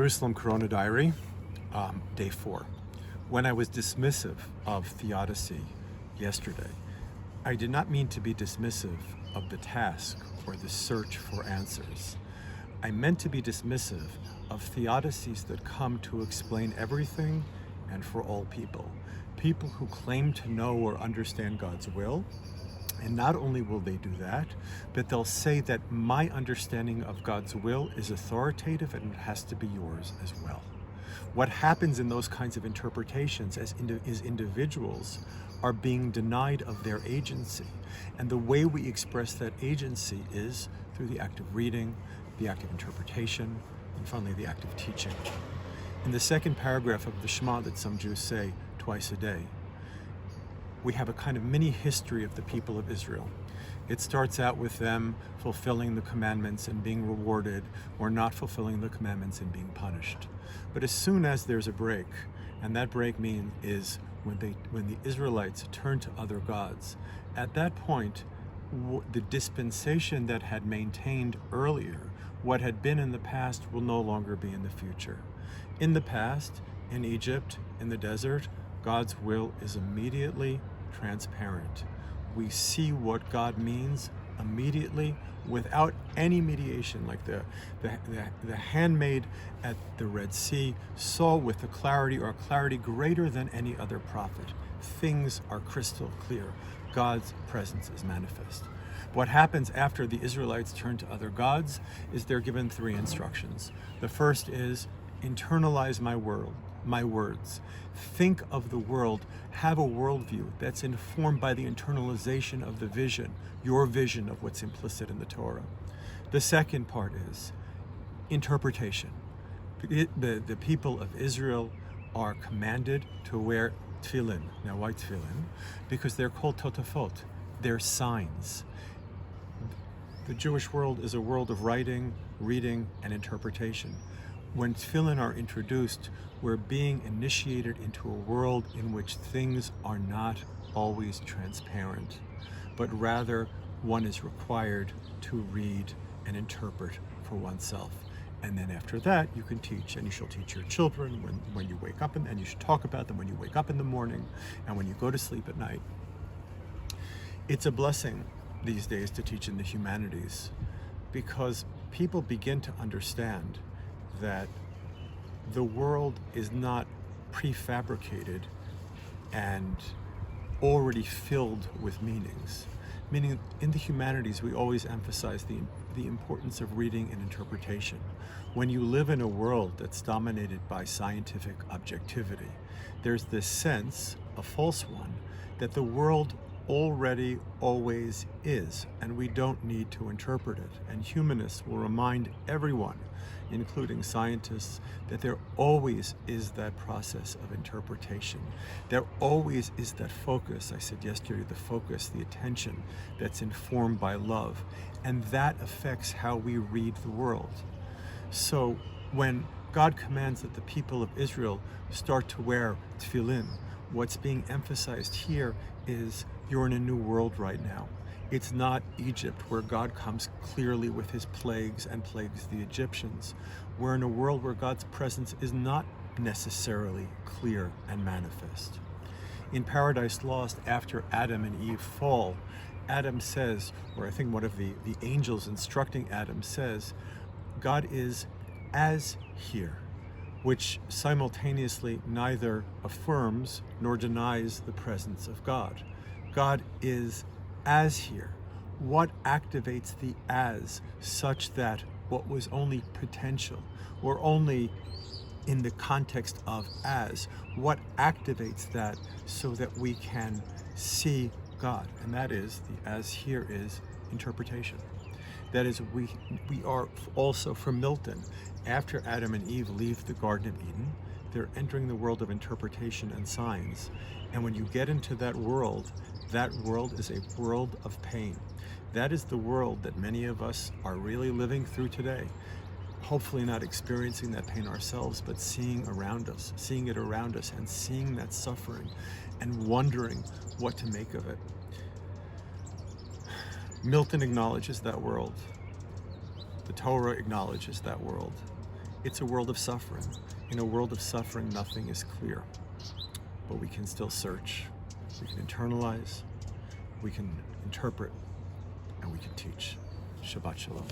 Jerusalem Corona Diary, Day 4. When I was dismissive of theodicy yesterday, I did not mean to be dismissive of the task or the search for answers. I meant to be dismissive of theodicies that come to explain everything and for all people. People who claim to know or understand God's will. And not only will they do that, but they'll say that my understanding of God's will is authoritative and it has to be yours as well. What happens in those kinds of interpretations is individuals are being denied of their agency. And the way we express that agency is through the act of reading, the act of interpretation, and finally the act of teaching. In the second paragraph of the Shema that some Jews say twice a day, we have a kind of mini history of the people of Israel. It starts out with them fulfilling the commandments and being rewarded, or not fulfilling the commandments and being punished. But as soon as there's a break, and that break is when the Israelites turn to other gods, at that point, the dispensation that had maintained earlier, what had been in the past, will no longer be in the future. In the past, in Egypt, in the desert, God's will is immediately transparent. We see what God means immediately without any mediation, like the handmaid at the Red Sea saw with a clarity greater than any other prophet. Things are crystal clear. God's presence is manifest. What happens after the Israelites turn to other gods is they're given 3 instructions. The first is, internalize my words. Think of the world, have a worldview that's informed by the internalization of the vision, your vision of what's implicit in the Torah. The second part is interpretation. The people of Israel are commanded to wear tefillin. Now, why tefillin? Because they're called totafot. They're signs. The Jewish world is a world of writing, reading, and interpretation. When tefillin are introduced, we're being initiated into a world in which things are not always transparent, but rather one is required to read and interpret for oneself. And then after that, you can teach, and you shall teach your children when you wake up, and you should talk about them when you wake up in the morning and when you go to sleep at night. It's a blessing these days to teach in the humanities, because people begin to understand that the world is not prefabricated and already filled with meanings. Meaning, in the humanities, we always emphasize the importance of reading and interpretation. When you live in a world that's dominated by scientific objectivity, there's this sense, a false one, that the world already always is, and we don't need to interpret it. And humanists will remind everyone, including scientists, that there always is that process of interpretation. There always is that focus, I said yesterday, the focus, the attention that's informed by love, and that affects how we read the world. So when God commands that the people of Israel start to wear tefillin, what's being emphasized here is you're in a new world right now. It's not Egypt, where God comes clearly with his plagues and plagues the Egyptians. We're in a world where God's presence is not necessarily clear and manifest. In Paradise Lost, after Adam and Eve fall, Adam says, or I think one of the angels instructing Adam says, God is as here, which simultaneously neither affirms nor denies the presence of God. God is as here. What activates the as such that what was only potential or only in the context of as, what activates that so that we can see God? And that is, the as here is interpretation. That is, we are also, from Milton, after Adam and Eve leave the Garden of Eden, they're entering the world of interpretation and signs. And when you get into that world is a world of pain. That is the world that many of us are really living through today. Hopefully not experiencing that pain ourselves, but seeing it around us and seeing that suffering and wondering what to make of it. Milton acknowledges that world. The Torah acknowledges that world. It's a world of suffering. In a world of suffering, nothing is clear. But we can still search, we can internalize, we can interpret, and we can teach. Shabbat Shalom.